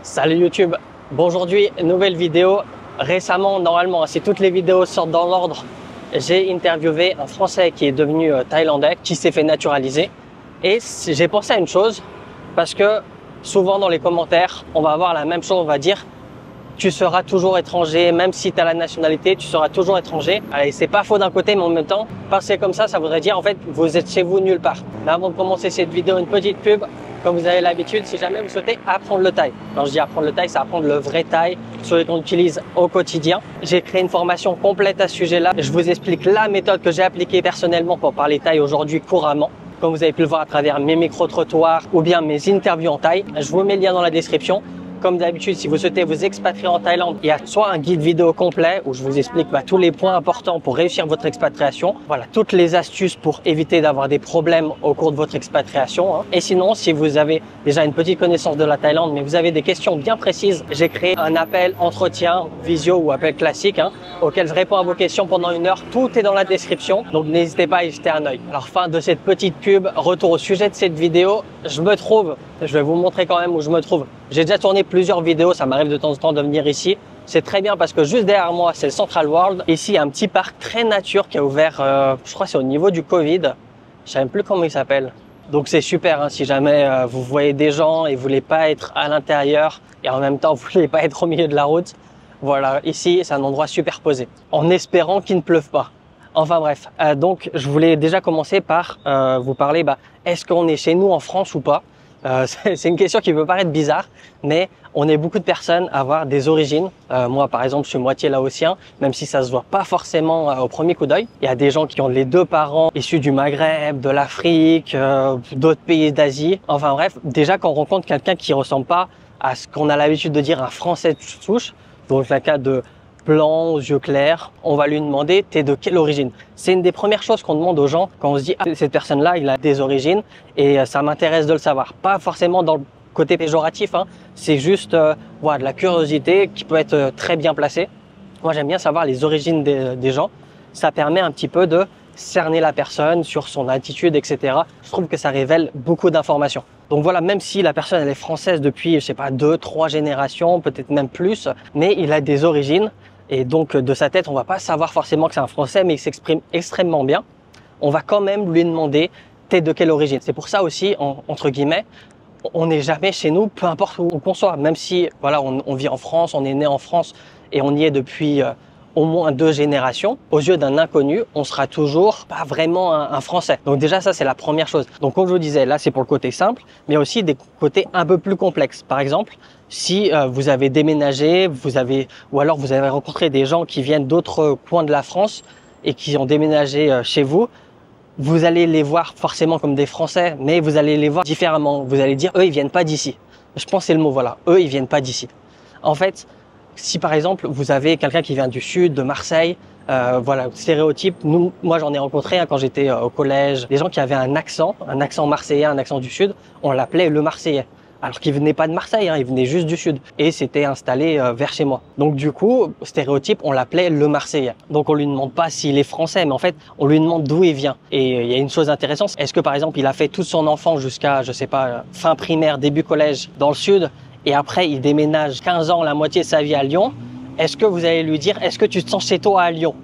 Salut YouTube, bon aujourd'hui, nouvelle vidéo. Récemment, normalement, si toutes les vidéos sortent dans l'ordre, j'ai interviewé un Français qui est devenu thaïlandais, qui s'est fait naturaliser. Et j'ai pensé à une chose, parce que souvent dans les commentaires, on va avoir la même chose, on va dire tu seras toujours étranger, même si tu as la nationalité, tu seras toujours étranger. Et c'est pas faux d'un côté, mais en même temps, penser comme ça voudrait dire en fait vous êtes chez vous nulle part. Mais avant de commencer cette vidéo, une petite pub. Comme vous avez l'habitude, si jamais vous souhaitez apprendre le thaï. Quand je dis apprendre le thaï, c'est apprendre le vrai thaï, celui qu'on utilise au quotidien. J'ai créé une formation complète à ce sujet-là. Je vous explique la méthode que j'ai appliquée personnellement pour parler thaï aujourd'hui couramment. Comme vous avez pu le voir à travers mes micro-trottoirs ou bien mes interviews en thaï. Je vous mets le lien dans la description. Comme d'habitude, si vous souhaitez vous expatrier en Thaïlande, il y a soit un guide vidéo complet où je vous explique tous les points importants pour réussir votre expatriation. Voilà, toutes les astuces pour éviter d'avoir des problèmes au cours de votre expatriation. Et sinon, si vous avez déjà une petite connaissance de la Thaïlande, mais vous avez des questions bien précises, j'ai créé un appel entretien, visio ou appel classique, auquel je réponds à vos questions pendant 1 heure. Tout est dans la description, donc n'hésitez pas à y jeter un œil. Alors, fin de cette petite pub, retour au sujet de cette vidéo. Je vais vous montrer quand même où je me trouve. J'ai déjà tourné plusieurs vidéos, ça m'arrive de temps en temps de venir ici. C'est très bien parce que juste derrière moi, c'est le Central World. Ici, il y a un petit parc très nature qui a ouvert, je crois que c'est au niveau du Covid. Je ne sais même plus comment il s'appelle. Donc c'est super si jamais vous voyez des gens et vous voulez pas être à l'intérieur et en même temps vous voulez pas être au milieu de la route. Voilà, ici, c'est un endroit superposé. En espérant qu'il ne pleuve pas. Enfin bref, donc je voulais déjà commencer par vous parler, est-ce qu'on est chez nous en France ou pas? C'est une question qui peut paraître bizarre, mais on est beaucoup de personnes à avoir des origines. Moi, par exemple, je suis moitié laotien, même si ça se voit pas forcément au premier coup d'œil. Il y a des gens qui ont les 2 parents issus du Maghreb, de l'Afrique, d'autres pays d'Asie. Enfin bref, déjà quand on rencontre quelqu'un qui ressemble pas à ce qu'on a l'habitude de dire un Français de souche, donc le cas de blanc, aux yeux clairs, on va lui demander t'es de quelle origine. C'est une des premières choses qu'on demande aux gens quand on se dit cette personne-là, il a des origines et ça m'intéresse de le savoir. Pas forcément dans le côté péjoratif, c'est juste de la curiosité qui peut être très bien placée. Moi, j'aime bien savoir les origines des gens. Ça permet un petit peu de cerner la personne sur son attitude, etc. Je trouve que ça révèle beaucoup d'informations. Donc voilà, même si la personne elle est française depuis, je sais pas, 2, 3 générations, peut-être même plus, mais il a des origines. Et donc, de sa tête, on va pas savoir forcément que c'est un Français, mais il s'exprime extrêmement bien. On va quand même lui demander « t'es de quelle origine ?» C'est pour ça aussi, entre guillemets, on n'est jamais chez nous, peu importe où qu'on soit. Même si, voilà, on vit en France, on est né en France et on y est depuis au moins 2 générations. Aux yeux d'un inconnu, on sera toujours pas vraiment un Français. Donc déjà, ça, c'est la première chose. Donc, comme je vous disais, là, c'est pour le côté simple, mais il y a aussi des côtés un peu plus complexes. Par exemple, si vous avez déménagé, ou alors vous avez rencontré des gens qui viennent d'autres coins de la France et qui ont déménagé chez vous, vous allez les voir forcément comme des Français, mais vous allez les voir différemment. Vous allez dire, eux, ils viennent pas d'ici. Je pense que c'est le mot, voilà. Eux, ils viennent pas d'ici. En fait, si par exemple, vous avez quelqu'un qui vient du sud, de Marseille, voilà, stéréotype. Moi, j'en ai rencontré quand j'étais au collège. Des gens qui avaient un accent marseillais, un accent du sud, on l'appelait le Marseillais. Alors qu'il venait pas de Marseille, il venait juste du sud et s'était installé vers chez moi. Donc du coup, stéréotype, on l'appelait le Marseillais. Donc on lui demande pas s'il est français, mais en fait, on lui demande d'où il vient. Et il y a une chose intéressante, est-ce que par exemple, il a fait toute son enfance jusqu'à, je sais pas, fin primaire, début collège dans le sud, et après il déménage 15 ans, la moitié de sa vie à Lyon, est-ce que vous allez lui dire, est-ce que tu te sens chez toi à Lyon?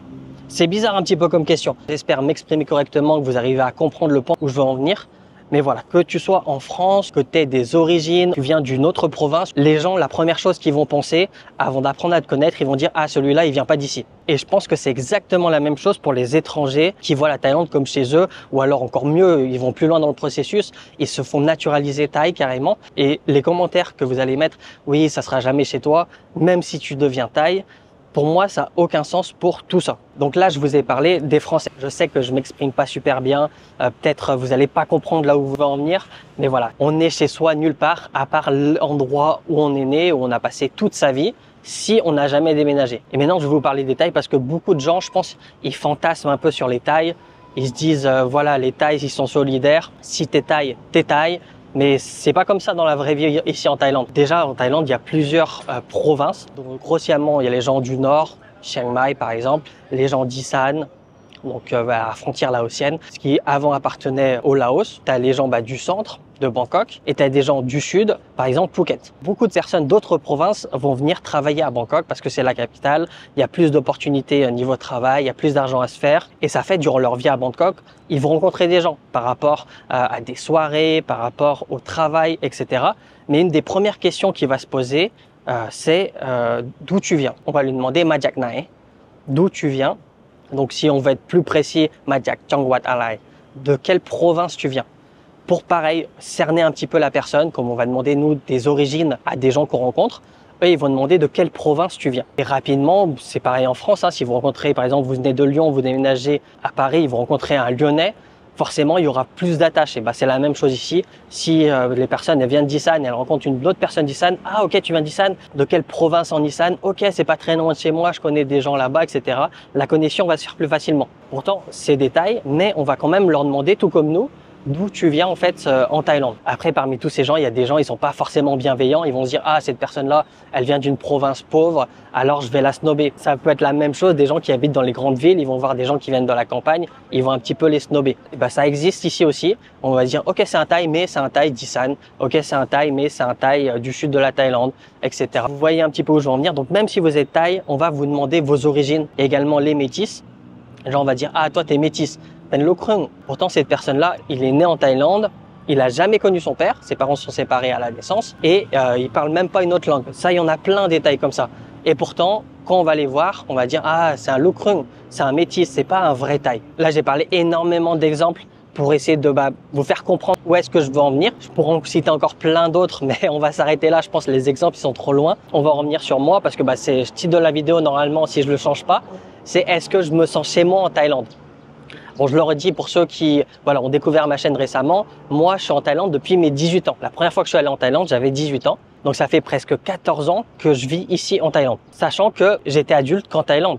C'est bizarre un petit peu comme question. J'espère m'exprimer correctement, que vous arrivez à comprendre le point où je veux en venir. Mais voilà, que tu sois en France, que tu aies des origines, tu viens d'une autre province, les gens, la première chose qu'ils vont penser, avant d'apprendre à te connaître, ils vont dire « Ah, celui-là, il vient pas d'ici ». Et je pense que c'est exactement la même chose pour les étrangers qui voient la Thaïlande comme chez eux, ou alors encore mieux, ils vont plus loin dans le processus, ils se font naturaliser thaï carrément. Et les commentaires que vous allez mettre « Oui, ça sera jamais chez toi, même si tu deviens thaï », pour moi, ça n'a aucun sens pour tout ça. Donc là, je vous ai parlé des Français. Je sais que je m'exprime pas super bien. Peut-être vous n'allez pas comprendre là où vous voulez en venir. Mais voilà, on est chez soi nulle part, à part l'endroit où on est né, où on a passé toute sa vie, si on n'a jamais déménagé. Et maintenant, je vais vous parler des Thaïs parce que beaucoup de gens, je pense, ils fantasment un peu sur les Thaïs. Ils se disent, voilà, les Thaïs, ils sont solidaires. Si t'es Thaï, t'es Thaï. Mais c'est pas comme ça dans la vraie vie ici en Thaïlande. Déjà, en Thaïlande, il y a plusieurs provinces. Donc, grossièrement, il y a les gens du nord, Chiang Mai par exemple, les gens d'Isan, donc à la frontière laotienne, ce qui avant appartenait au Laos. Tu as les gens du centre de Bangkok et tu as des gens du sud, par exemple Phuket. Beaucoup de personnes d'autres provinces vont venir travailler à Bangkok parce que c'est la capitale, il y a plus d'opportunités au niveau travail, il y a plus d'argent à se faire et ça fait durant leur vie à Bangkok, ils vont rencontrer des gens par rapport à des soirées, par rapport au travail, etc. Mais une des premières questions qui va se poser, c'est d'où tu viens. On va lui demander Majak Nae, d'où tu viens. Donc si on veut être plus précis, Majak Changwat Alai, de quelle province tu viens. Pour pareil, cerner un petit peu la personne, comme on va demander nous des origines à des gens qu'on rencontre, eux ils vont demander de quelle province tu viens. Et rapidement, c'est pareil en France, si vous rencontrez par exemple, vous venez de Lyon, vous déménagez à Paris, vous rencontrez un Lyonnais, forcément il y aura plus d'attaches. Et c'est la même chose ici. Si les personnes elles viennent d'Isan et elles rencontrent une autre personne d'Isan, ah ok tu viens d'Isan, de quelle province en Isan? Ok, c'est pas très loin de chez moi, je connais des gens là-bas, etc. La connexion va se faire plus facilement. Pourtant c'est détail, mais on va quand même leur demander, tout comme nous, d'où tu viens en fait en Thaïlande. Après parmi tous ces gens, il y a des gens, ils sont pas forcément bienveillants, ils vont se dire ah cette personne-là, elle vient d'une province pauvre, alors je vais la snobber. Ça peut être la même chose des gens qui habitent dans les grandes villes, ils vont voir des gens qui viennent de la campagne, ils vont un petit peu les snobber. Et ça existe ici aussi. On va dire ok c'est un Thaï mais c'est un Thaï d'Isan, ok c'est un Thaï mais c'est un Thaï du sud de la Thaïlande, etc. Vous voyez un petit peu où je veux en venir. Donc même si vous êtes Thaï, on va vous demander vos origines et également les métis. Genre on va dire ah toi t'es métis. Pourtant, cette personne-là, il est né en Thaïlande, il a jamais connu son père, ses parents sont séparés à la naissance et il parle même pas une autre langue. Ça, il y en a plein de détails comme ça. Et pourtant, quand on va les voir, on va dire ah c'est un Lukrung, c'est un métis, c'est pas un vrai Thaï. Là, j'ai parlé énormément d'exemples pour essayer de vous faire comprendre où est-ce que je veux en venir. Je pourrais en citer encore plein d'autres, mais on va s'arrêter là. Je pense que les exemples ils sont trop loin. On va en revenir sur moi parce que c'est le titre de la vidéo normalement si je le change pas. C'est est-ce que je me sens chez moi en Thaïlande? Bon, je le redis pour ceux qui ont découvert ma chaîne récemment. Moi, je suis en Thaïlande depuis mes 18 ans. La première fois que je suis allé en Thaïlande, j'avais 18 ans. Donc, ça fait presque 14 ans que je vis ici en Thaïlande. Sachant que j'étais adulte qu'en Thaïlande.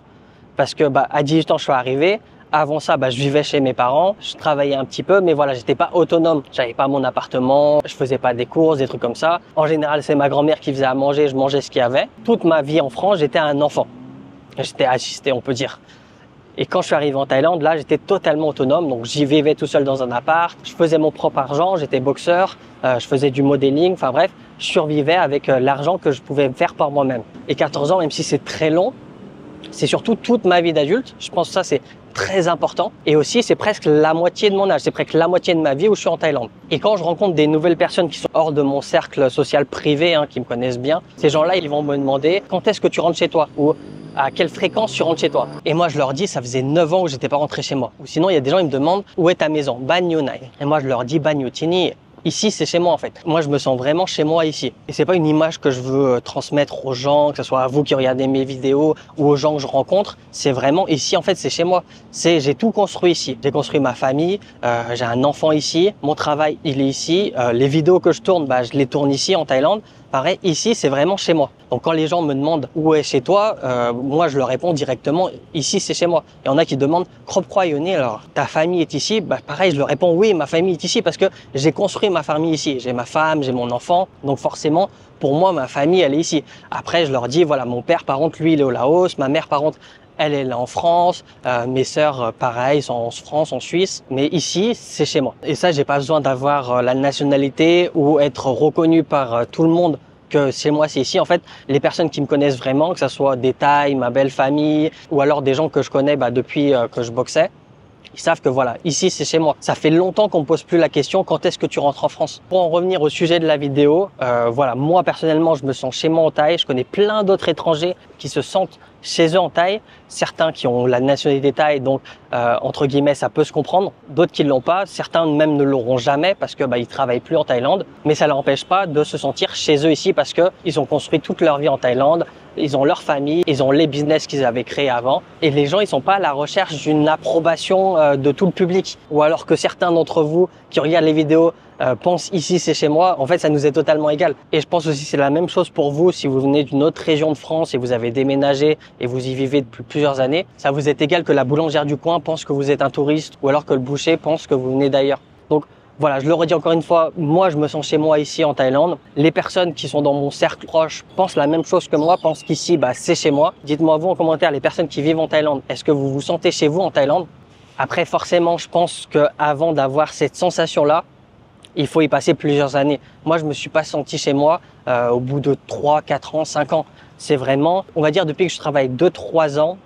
Parce que à 18 ans, je suis arrivé. Avant ça, je vivais chez mes parents. Je travaillais un petit peu, mais voilà, j'étais pas autonome. J'avais pas mon appartement. Je faisais pas des courses, des trucs comme ça. En général, c'est ma grand-mère qui faisait à manger. Je mangeais ce qu'il y avait. Toute ma vie en France, j'étais un enfant. J'étais assisté, on peut dire. Et quand je suis arrivé en Thaïlande, là, j'étais totalement autonome. Donc, j'y vivais tout seul dans un appart. Je faisais mon propre argent. J'étais boxeur. Je faisais du modeling. Enfin bref, je survivais avec l'argent que je pouvais faire par moi-même. Et 14 ans, même si c'est très long, c'est surtout toute ma vie d'adulte. Je pense que ça, c'est très important. Et aussi, c'est presque la moitié de mon âge. C'est presque la moitié de ma vie où je suis en Thaïlande. Et quand je rencontre des nouvelles personnes qui sont hors de mon cercle social privé, qui me connaissent bien, ces gens-là, ils vont me demander quand est-ce que tu rentres chez toi ou à quelle fréquence tu rentres chez toi. Et moi, je leur dis, ça faisait 9 ans où j'étais pas rentré chez moi. Ou sinon, il y a des gens, ils me demandent où est ta maison? Banyu Nai. Et moi, je leur dis, Banyu Tini. Ici, c'est chez moi en fait. Moi, je me sens vraiment chez moi ici. Et c'est pas une image que je veux transmettre aux gens, que ce soit à vous qui regardez mes vidéos ou aux gens que je rencontre. C'est vraiment ici, en fait, c'est chez moi. J'ai tout construit ici. J'ai construit ma famille, j'ai un enfant ici, mon travail, il est ici. Les vidéos que je tourne, je les tourne ici en Thaïlande. Pareil, ici, c'est vraiment chez moi. Donc, quand les gens me demandent où est chez toi, moi, je leur réponds directement, ici, c'est chez moi. Il y en a qui demandent, Krop Kroi Yoni, alors, ta famille est ici? Pareil, je leur réponds, oui, ma famille est ici parce que j'ai construit ma famille ici. J'ai ma femme, j'ai mon enfant. Donc, forcément, pour moi, ma famille, elle est ici. Après, je leur dis, voilà, mon père, par contre, lui, il est au Laos. Ma mère, par contre, elle est là en France. Mes sœurs, pareil, sont en France, en Suisse. Mais ici, c'est chez moi. Et ça, j'ai pas besoin d'avoir la nationalité ou être reconnu par tout le monde que chez moi, c'est ici. En fait, les personnes qui me connaissent vraiment, que ce soit des Thaïs, ma belle famille, ou alors des gens que je connais depuis que je boxais, ils savent que voilà, ici c'est chez moi. Ça fait longtemps qu'on me pose plus la question quand est-ce que tu rentres en France. Pour en revenir au sujet de la vidéo, voilà, moi personnellement, je me sens chez moi en Thaï. Je connais plein d'autres étrangers qui se sentent chez eux en Thaï. Certains qui ont la nationalité thaï, donc entre guillemets, ça peut se comprendre. D'autres qui l'ont pas. Certains même ne l'auront jamais parce que ils travaillent plus en Thaïlande. Mais ça leur empêche pas de se sentir chez eux ici parce que ils ont construit toute leur vie en Thaïlande. Ils ont leur famille, ils ont les business qu'ils avaient créés avant. Et les gens, ils sont pas à la recherche d'une approbation de tout le public. Ou alors que certains d'entre vous qui regardent les vidéos pensent ici c'est chez moi. En fait, ça nous est totalement égal. Et je pense aussi c'est la même chose pour vous si vous venez d'une autre région de France et vous avez déménagé et vous y vivez depuis plusieurs années. Ça vous est égal que la boulangère du coin pense que vous êtes un touriste ou alors que le boucher pense que vous venez d'ailleurs. Donc voilà, je le redis encore une fois, moi je me sens chez moi ici en Thaïlande. Les personnes qui sont dans mon cercle proche pensent la même chose que moi, pensent qu'ici c'est chez moi. Dites-moi vous en commentaire, les personnes qui vivent en Thaïlande, est-ce que vous vous sentez chez vous en Thaïlande? Après, forcément, je pense qu'avant d'avoir cette sensation-là, il faut y passer plusieurs années. Moi, je me suis pas senti chez moi au bout de 3, 4 ans, 5 ans. C'est vraiment, on va dire, depuis que je travaille 2-3 ans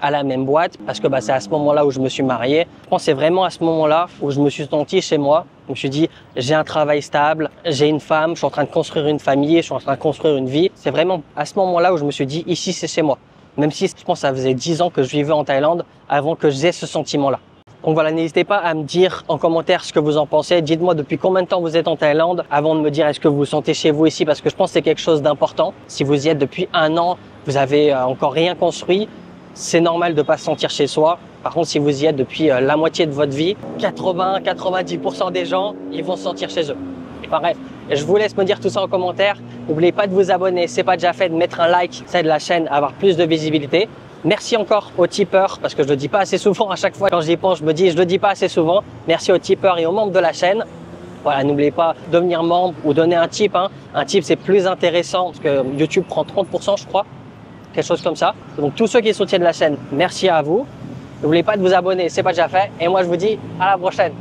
à la même boîte, parce que c'est à ce moment-là où je me suis marié. Je pense que c'est vraiment à ce moment-là où je me suis senti chez moi. Je me suis dit, j'ai un travail stable, j'ai une femme, je suis en train de construire une famille, je suis en train de construire une vie. C'est vraiment à ce moment-là où je me suis dit, ici, c'est chez moi. Même si je pense que ça faisait 10 ans que je vivais en Thaïlande avant que j'ai ce sentiment-là. Donc voilà, n'hésitez pas à me dire en commentaire ce que vous en pensez. Dites-moi depuis combien de temps vous êtes en Thaïlande avant de me dire est-ce que vous vous sentez chez vous ici, parce que je pense que c'est quelque chose d'important. Si vous y êtes depuis 1 an, vous avez encore rien construit, c'est normal de pas se sentir chez soi. Par contre, si vous y êtes depuis la moitié de votre vie, 80-90% des gens, ils vont se sentir chez eux. Enfin bref, je vous laisse me dire tout ça en commentaire. N'oubliez pas de vous abonner, c'est pas déjà fait, de mettre un like, ça aide la chaîne à avoir plus de visibilité. Merci encore aux tipeurs, parce que je le dis pas assez souvent à chaque fois quand j'y pense, je me dis je le dis pas assez souvent. Merci aux tipeurs et aux membres de la chaîne. Voilà, n'oubliez pas de devenir membre ou donner un tip. Un tip, c'est plus intéressant parce que YouTube prend 30%, je crois, quelque chose comme ça. Donc tous ceux qui soutiennent la chaîne, merci à vous. N'oubliez pas de vous abonner, c'est pas déjà fait. Et moi je vous dis à la prochaine.